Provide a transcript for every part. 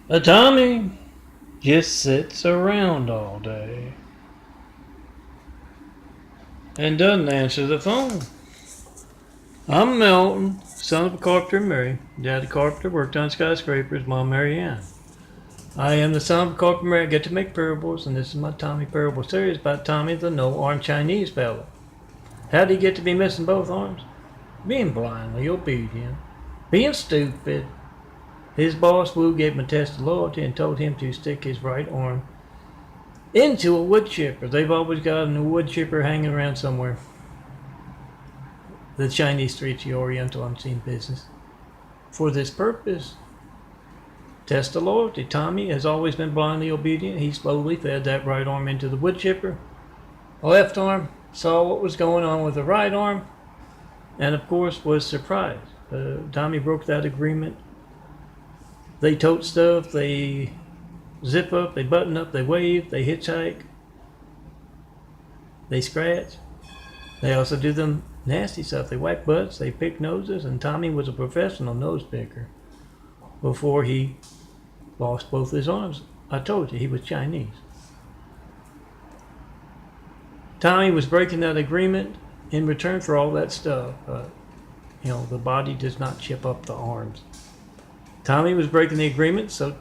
Tami just sits around all day and doesn't answer the phone. I'm Milton, son of a carpenter and Mary. Daddy carpenter worked on skyscrapers, Mom Mary Ann. I am the son of a carpenter and Mary. I get to make parables, and this is my Tommy parable series about Tommy the no-armed Chinese fellow. How did he get to be missing both arms? Being blindly obedient. Being stupid. His boss Wu gave him a test of loyalty and told him to stick his right arm into a wood chipper. They've always got a wood chipper hanging around somewhere. The Chinese streets, the Oriental unseen business. For this purpose, test of loyalty. Tommy has always been blindly obedient. He slowly fed that right arm into the wood chipper. The left arm saw what was going on with the right arm and, of course, was surprised. Tommy broke that agreement. They tote stuff, they zip up, they button up, they wave, they hitchhike, they scratch. They also do them nasty stuff. They wipe butts, they pick noses, and Tommy was a professional nose picker before he lost both his arms. I told you, he was Chinese. Tommy was breaking that agreement in return for all that stuff. The body does not chip up the arms. Tommy was breaking the agreement, so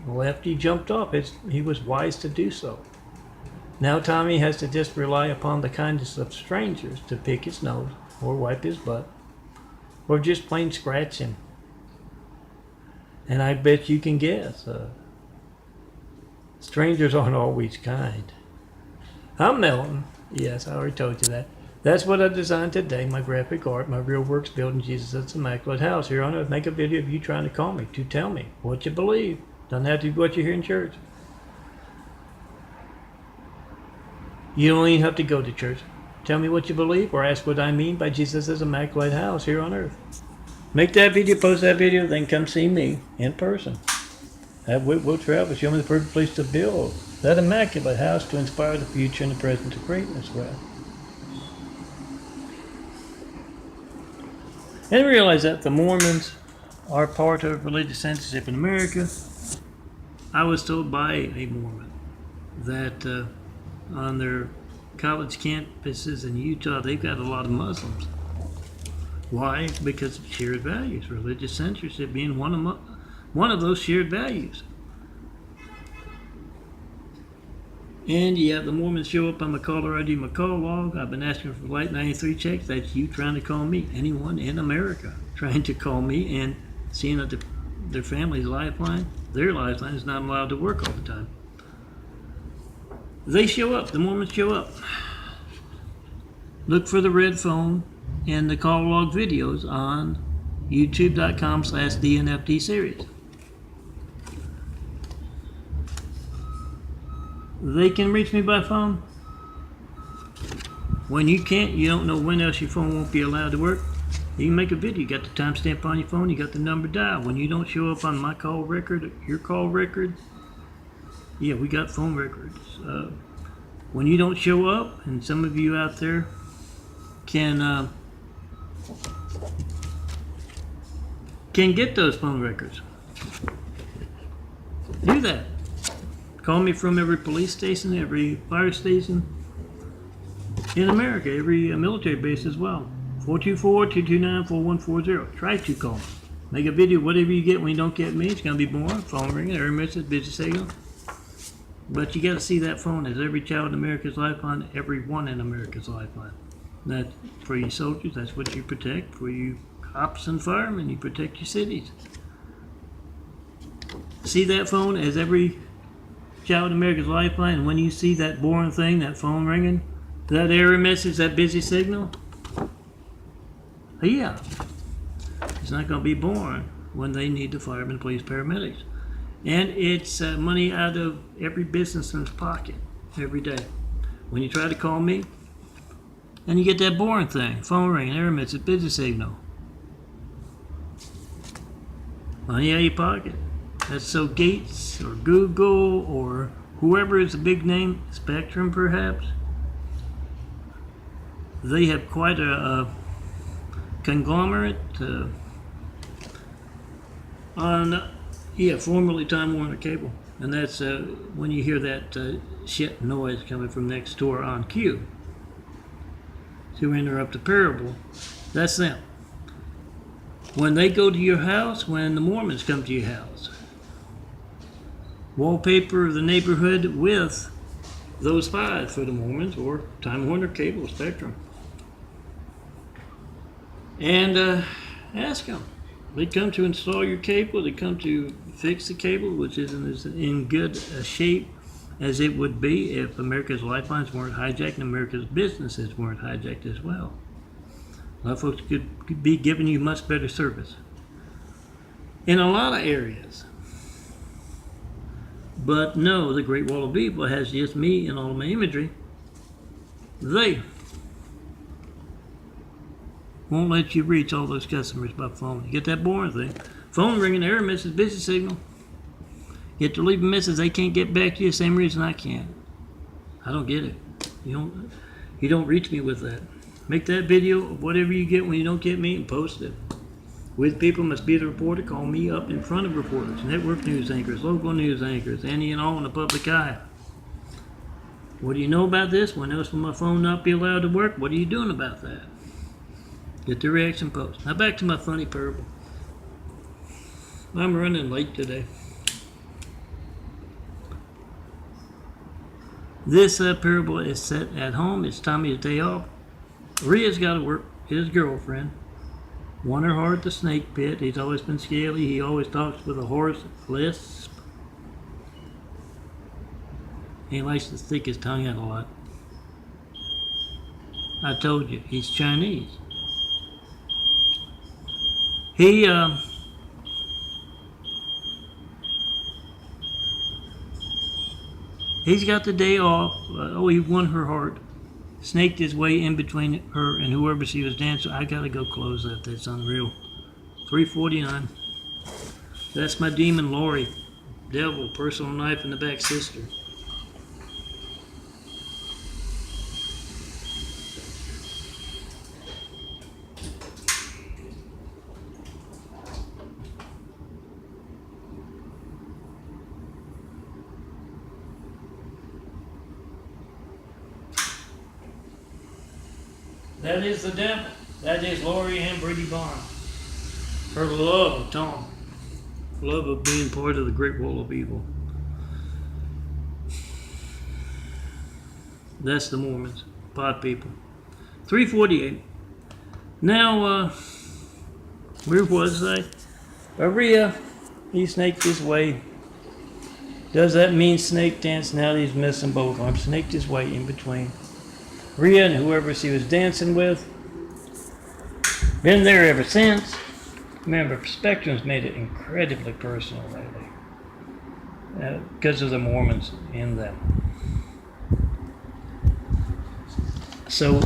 Lefty jumped off. He was wise to do so. Now Tommy has to just rely upon the kindness of strangers to pick his nose, or wipe his butt, or just plain scratch him. And I bet you can guess, strangers aren't always kind. I'm Melton. Yes, I already told you that. That's what I designed today, my graphic art, my real works building Jesus' immaculate house here on earth. Make a video of you trying to call me, to tell me what you believe. Doesn't have to be what you hear in church. You don't even have to go to church. Tell me what you believe or ask what I mean by Jesus' immaculate house here on earth. Make that video, post that video, then come see me in person. We'll travel, show me the perfect place to build that immaculate house to inspire the future and the present of greatness with. And realize that the Mormons are part of religious censorship in America. I was told by a Mormon that on their college campuses in Utah, they've got a lot of Muslims. Why? Because of shared values, religious censorship being one of those shared values. And you have the Mormons show up on my caller ID, my call log. I've been asking for Light 93 checks. That's you trying to call me. Anyone in America trying to call me and seeing that their family's lifeline, their lifeline is not allowed to work all the time. They show up. The Mormons show up. Look for the red phone and the call log videos on youtube.com/DNFT series. They can reach me by phone. When you can't, you don't know when else your phone won't be allowed to work. You can make a video. You got the timestamp on your phone. You got the number dialed. When you don't show up on my call record, your call record, yeah, we got phone records. When you don't show up, and some of you out there can get those phone records, do that. Call me from every police station, every fire station in America, every military base as well. 424-229-4140. Try to call me. Make a video, whatever you get when you don't get me. It's going to be boring. Phone ringing, error message, busy signal. But you got to see that phone as every child in America's lifeline, everyone in America's lifeline. That for you soldiers, that's what you protect. For you cops and firemen, you protect your cities. See that phone as every child in America's lifeline, and when you see that boring thing, that phone ringing, that error message, that busy signal, yeah, it's not going to be boring when they need the firemen, police, paramedics. And it's money out of every businessman's pocket every day. When you try to call me, and you get that boring thing, phone ringing, error message, busy signal, money out of your pocket. That's so Gates or Google or whoever is a big name, Spectrum perhaps, they have quite a conglomerate on Yeah, formerly Time Warner Cable. And that's when you hear that shit noise coming from next door on cue to interrupt the parable. That's them. When they go to your house, when the Mormons come to your house, wallpaper the neighborhood with those five for the Mormons or Time Warner Cable Spectrum. And ask them. They come to install your cable. They come to fix the cable, which isn't as in good a shape as it would be if America's lifelines weren't hijacked and America's businesses weren't hijacked as well. A lot of folks could be giving you much better service in a lot of areas. But no, the Great Wall of Evil has just me and all my imagery. They won't let you reach all those customers by phone. You get that boring thing. Phone ringing, error message, busy signal. You have to leave a message, they can't get back to you, same reason I can't. I don't get it. You don't reach me with that. Make that video of whatever you get when you don't get me and post it. With people must be the reporter, call me up in front of reporters, network news anchors, local news anchors, any and all in the public eye. What do you know about this? When else will my phone not be allowed to work? What are you doing about that? Get the reaction post. Now back to my funny parable. I'm running late today. This parable is set at home. It's Tommy's day off. Rhea's got to work. His girlfriend. Won her heart at the snake pit. He's always been scaly. He always talks with a hoarse lisp. He likes to stick his tongue out a lot. I told you, he's Chinese. He's got the day off. He won her heart. Snaked his way in between her and whoever she was dancing. I gotta go close that. That's unreal. 3:49. That's my demon Lori. Devil, personal knife in the back sister. That is the devil. That is Lori Ann Brady Bond. Her love of Tom. Love of being part of the Great Wall of Evil. That's the Mormons. Pod people. 3:48. Now, where was I? Rhea, he snaked his way. Does that mean snake dance? Now he's missing both arms. Snaked his way in between Rhea and whoever she was dancing with. Been there ever since. Remember, Spectrum's made it incredibly personal lately. Because of the Mormons in them. So,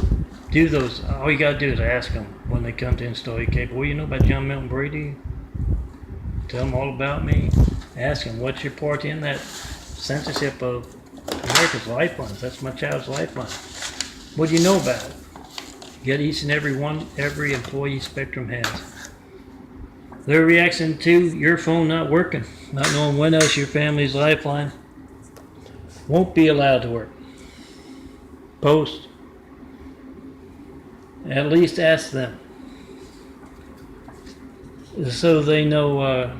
do those. All you gotta do is ask them when they come to install your cable. What do you know about John Milton Brady? Tell them all about me. Ask them, what's your part in that censorship of America's lifelines? That's my child's lifeline. What do you know about it? Get each and every employee Spectrum has. Their reaction to your phone not working, not knowing when else your family's lifeline won't be allowed to work. Post. At least ask them. So they know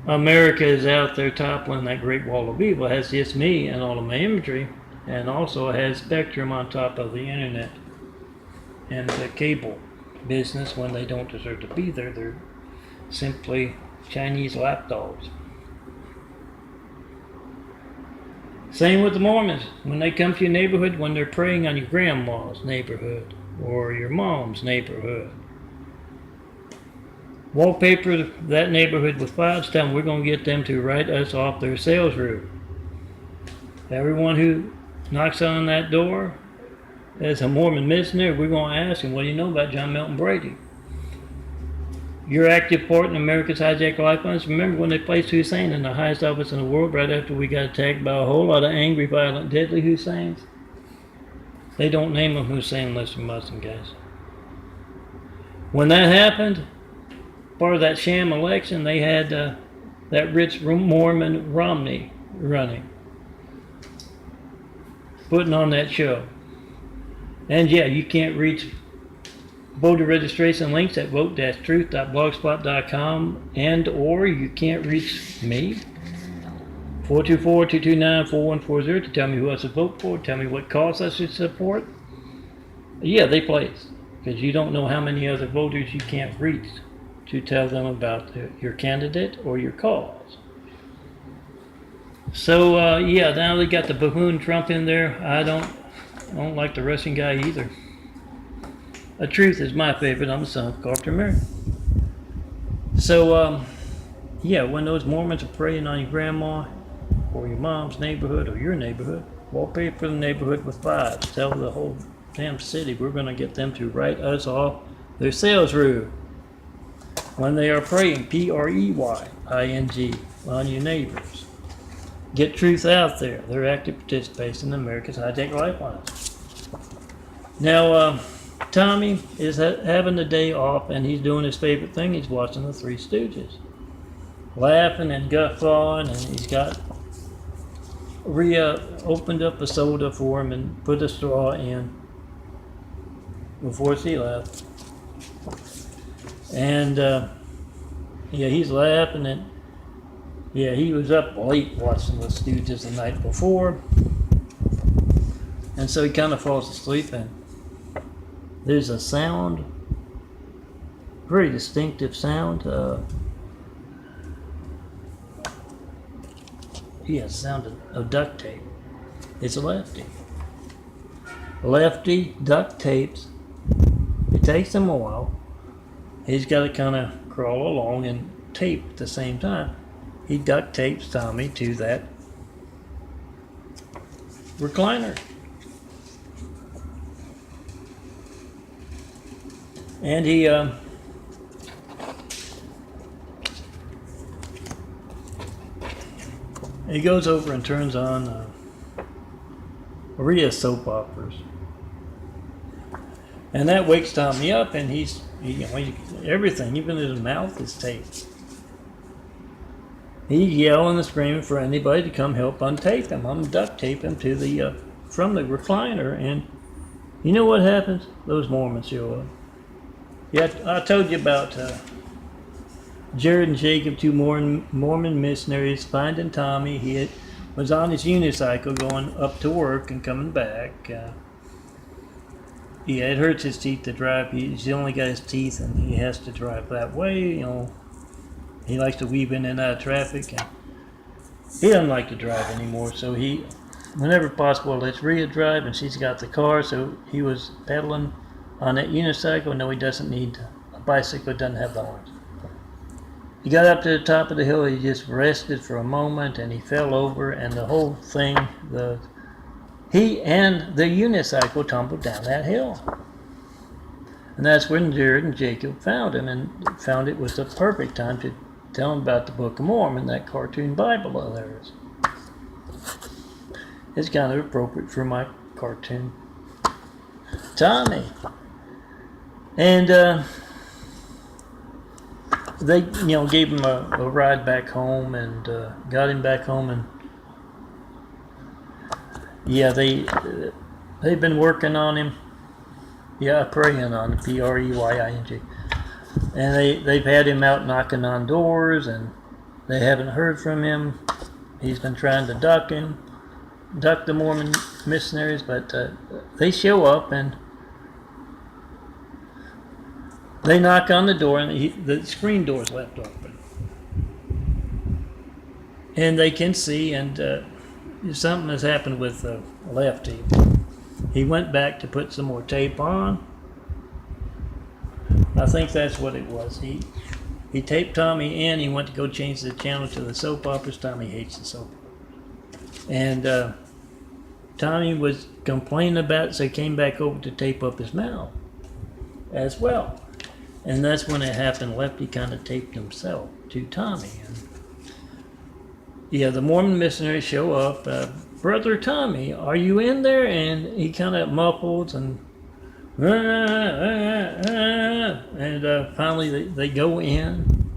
America is out there toppling that Great Wall of Evil. It has just me and all of my imagery. And also it has Spectrum on top of the internet and the cable business. When they don't deserve to be there, they're simply Chinese lapdogs. Same with the Mormons. When they come to your neighborhood, when they're preying on your grandma's neighborhood or your mom's neighborhood. Wallpaper that neighborhood with files, tell them we're going to get them to write us off their sales route. Everyone who knocks on that door as a Mormon missionary, we're going to ask him, what do you know about John Milton Brady? Your active part in America's hijacked lifelines. Remember when they placed Hussein in the highest office in the world right after we got attacked by a whole lot of angry, violent, deadly Husseins? They don't name them Hussein unless they're Muslim guys. When that happened, part of that sham election, they had that rich Mormon Romney running, putting on that show. And yeah, you can't reach voter registration links at vote-truth.blogspot.com, and or you can't reach me, 424-229-4140, to tell me who I should vote for, tell me what cause I should support. Yeah, they place, because you don't know how many other voters you can't reach to tell them about your candidate or your cause. So yeah, now they got the buffoon Trump in there. I don't like the Russian guy either. Truth is my favorite. I'm the son of Carpenter Mary. So yeah, when those Mormons are preying on your grandma or your mom's neighborhood or your neighborhood, wallpaper for the neighborhood with 5. Tell the whole damn city we're going to get them to write us off their sales route. When they are preying, preying, on your neighbors. Get truth out there. They're active participants in America's high-tech lifelines. Now, Tommy is having the day off, and he's doing his favorite thing. He's watching the Three Stooges. Laughing and guffawing, and he's got Rhea opened up a soda for him and put a straw in before she left. And yeah, he's laughing, and yeah, he was up late watching the Stooges the night before, and so he kind of falls asleep, and there's a sound, very distinctive sound. Yeah, sound of duct tape. It's a lefty. Lefty duct tapes. It takes him a while. He's got to kind of crawl along and tape at the same time. He duct tapes Tommy to that recliner. And he goes over and turns on Maria soap operas. And that wakes Tommy up, and everything, even his mouth is taped. He's yelling and screaming for anybody to come help untape him. I'm duct tape him to the from the recliner, and you know what happens? Those Mormons show up. Yeah, I told you about Jared and Jacob, 2 Mormon missionaries, finding Tommy. He was on his unicycle going up to work and coming back. Yeah, it hurts his teeth to drive. He's only got his teeth, and he has to drive that way. You know, he likes to weave in and out of traffic, and he doesn't like to drive anymore. So he, whenever possible, lets Rhea drive, and she's got the car. So he was pedaling on that unicycle. No, he doesn't need a bicycle. It doesn't have the horns. He got up to the top of the hill. He just rested for a moment, and he fell over, and the whole thing, he and the unicycle tumbled down that hill. And that's when Jared and Jacob found him, and found it was the perfect time to tell him about the Book of Mormon, that cartoon Bible of theirs. It's kind of appropriate for my cartoon Tommy. And they, gave him a ride back home, and got him back home, and yeah, they've been working on him. Yeah, praying on him, preying, and they've had him out knocking on doors, and they haven't heard from him. He's been trying to duck the Mormon missionaries, but they show up, and they knock on the door, and the screen door's left open, and they can see, and something has happened with Lefty. He went back to put some more tape on. I think that's what it was. He taped Tommy in. He went to go change the channel to the soap operas. Tommy hates the soap operas. And Tommy was complaining about it, so he came back over to tape up his mouth as well. And that's when it happened. Lefty kind of taped himself to Tommy. And yeah, the Mormon missionaries show up. Brother Tommy, are you in there? And he kind of muffles and And finally they go in,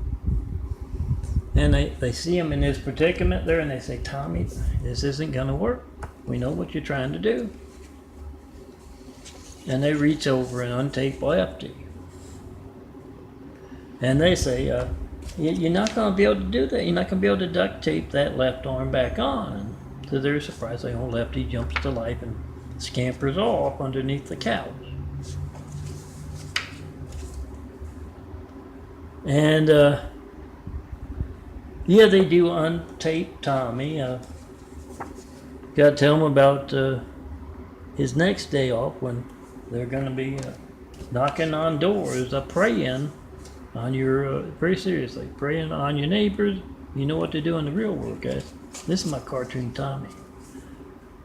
and they see him in his predicament there, and they say, Tommy, this isn't going to work. We know what you're trying to do. And they reach over and untape Lefty. And they say, you're not going to be able to do that. You're not going to be able to duct tape that left arm back on. And to their surprise, the old Lefty jumps to life and scampers off underneath the couch. And yeah, they do untape Tommy. Got to tell him about his next day off when they're going to be knocking on doors, praying on your, very seriously, praying on your neighbors. You know what to do in the real world, guys. This is my cartoon Tommy.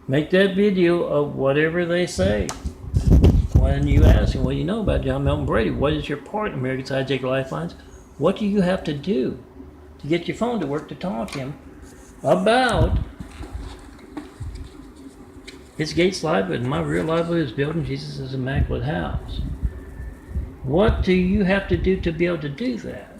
Make that video of whatever they say. When you ask them, well, you know about John Milton Brady. What is your part in America's Hijacked Lifelines? What do you have to do to get your phone to work to talk to him about his Gates livelihood? My real livelihood is building Jesus' immaculate house. What do you have to do to be able to do that?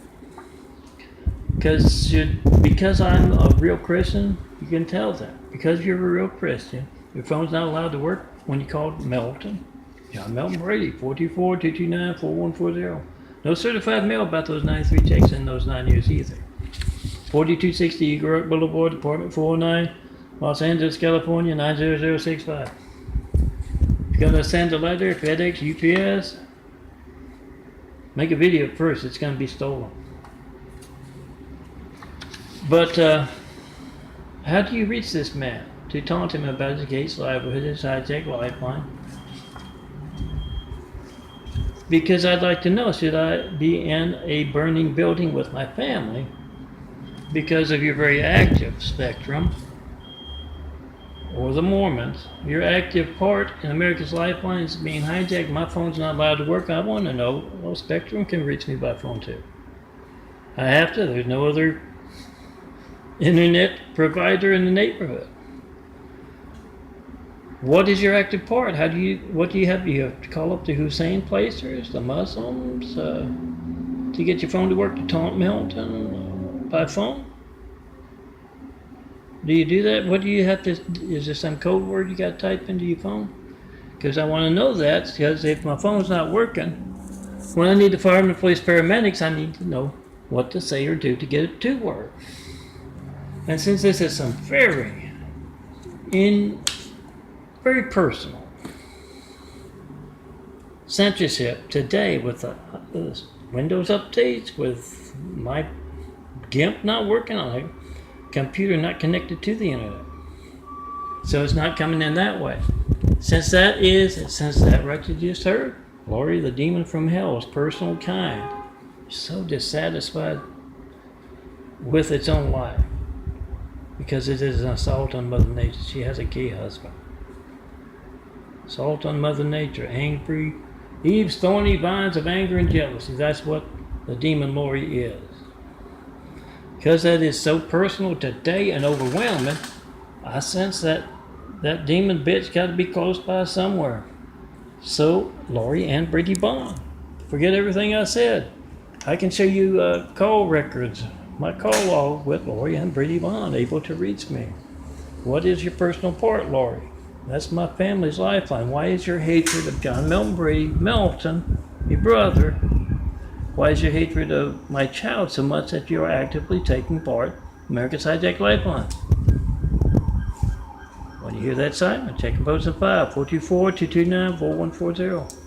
Because I'm a real Christian, you can tell that. Because you're a real Christian, your phone's not allowed to work when you call Melton. John Melton Brady, 424-229-4140. No certified mail about those 93 checks in those 9 years either. 4260 Eagle Rock Boulevard, apartment 409, Los Angeles, California, 90065. If you're going to send a letter, FedEx, UPS, make a video first. It's going to be stolen. But how do you reach this man to taunt him about his Gates livelihood, his hijacked lifeline? Because I'd like to know, should I be in a burning building with my family because of your very active spectrum, or the Mormons? Your active part in America's Lifeline is being hijacked. My phone's not allowed to work. I want to know. Well, Spectrum can reach me by phone too. I have to. There's no other internet provider in the neighborhood. What is your active part? What do you have? Do you have to call up the Hussein placers, the Muslims, to get your phone to work to taunt Milton by phone? Do you do that? What do you have to, is there some code word you got to type into your phone? Because I want to know that, because if my phone's not working, when I need the firemen, police, paramedics, I need to know what to say or do to get it to work. And since this is some very personal censorship today with the Windows updates, with my GIMP not working on it, computer not connected to the internet, so it's not coming in that way. Since that right you just heard, Lori, the demon from hell, is personal kind, so dissatisfied with its own life because it is an assault on Mother Nature. She has a gay husband. Assault on Mother Nature, angry, Eve's thorny vines of anger and jealousy. That's what the demon Lori is. Because that is so personal today and overwhelming, I sense that demon bitch got to be close by somewhere. So, Lori and Brady Bond, forget everything I said. I can show you call records, my call log with Lori and Brady Bond, able to reach me. What is your personal part, Lori? That's my family's lifeline. Why is your hatred of John Milton Brady, Melton, your brother, why is your hatred of my child so much that you are actively taking part in America's Hijacked Lifeline? When you hear that siren, check and post at 5-424-229-4140.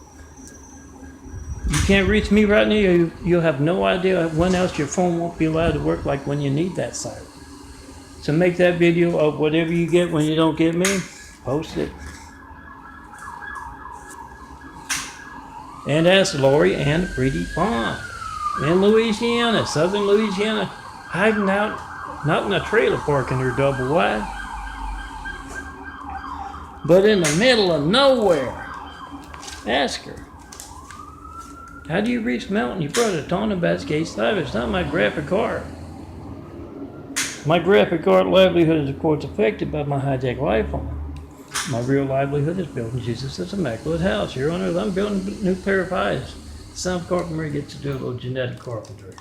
You can't reach me right now. You'll have no idea when else your phone won't be allowed to work, like when you need that siren. So make that video of whatever you get when you don't get me. Post it. And ask Lori and Brady Bond in Louisiana, southern Louisiana, hiding out, not in a trailer park in her double wide, but in the middle of nowhere. Ask her. How do you reach Melton, your brother, talking about Gates Live? It's not my graphic art. My graphic art livelihood is, of course, affected by my hijacked lifeline. My real livelihood is building Jesus' immaculate house. Here on earth, I'm building a new pair of eyes. The Son of Carpentry gets to do a little genetic carpentry.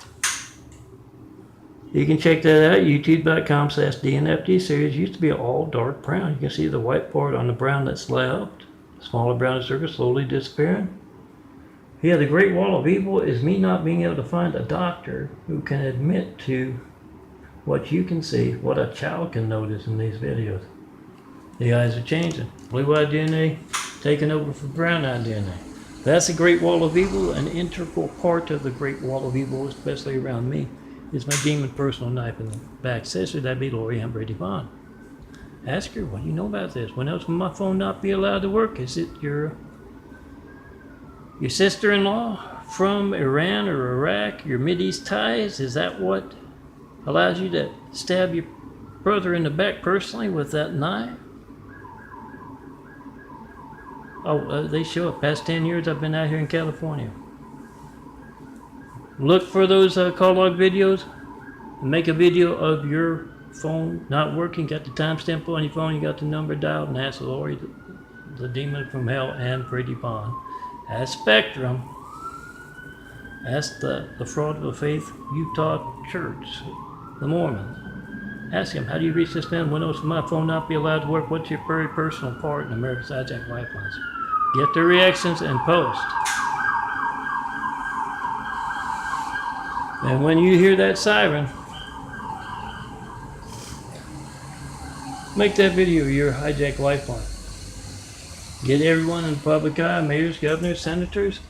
You can check that out, youtube.com/DNFD series. Used to be all dark brown. You can see the white part on the brown that's left. Smaller brown circle slowly disappearing. Yeah, the great wall of evil is me not being able to find a doctor who can admit to what you can see, what a child can notice in these videos. The eyes are changing. Blue-eyed DNA taking over for brown-eyed DNA. That's the great wall of evil. An integral part of the great wall of evil, especially around me, is my demon personal knife in the back. Sister, that'd be Lori Ann Brady Bond. Ask her, what do you know about this? When else will my phone not be allowed to work? Is it your sister-in-law from Iran or Iraq? Your Mideast ties? Is that what allows you to stab your brother in the back personally with that knife? Oh, they show up. Past 10 years I've been out here in California. Look for those call log videos and make a video of your phone not working. Got the timestamp on your phone, you got the number dialed, and ask Lori, the demon from hell, and Brady Bond. Ask Spectrum. Ask the Fraud of the Faith Utah Church, the Mormons. Ask him, how do you reach this man? When else will my phone not be allowed to work? What's your very personal part in America's hijacked lifelines? Get their reactions and post. And when you hear that siren, make that video your hijacked lifeline. Get everyone in the public eye, mayors, governors, senators.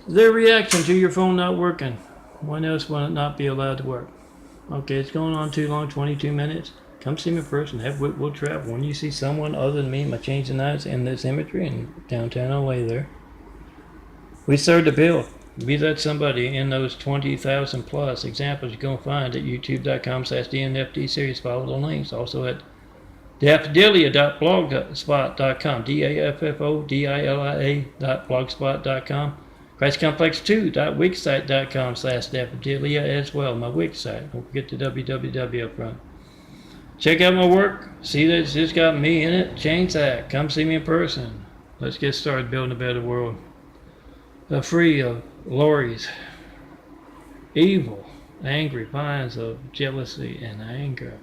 Their reaction to your phone not working. When else will it not be allowed to work? Okay, it's going on too long, 22 minutes. Come see me in person. Have Whitwell travel. When you see someone other than me, my changing eyes in this imagery in downtown LA there. We serve the bill. Be that somebody in those 20,000 plus examples you're going to find at youtube.com/DNFD series. Follow the links. Also at daffodilia.blogspot.com. daffodilia.blogspot.com. ChristComplex2.wixsite.com/daffodilia as well. My wix site. Don't forget the www up front. Check out my work. See that it's just got me in it. Change that. Come see me in person. Let's get started building a better world. Free of Lori's evil, angry vines of jealousy and anger.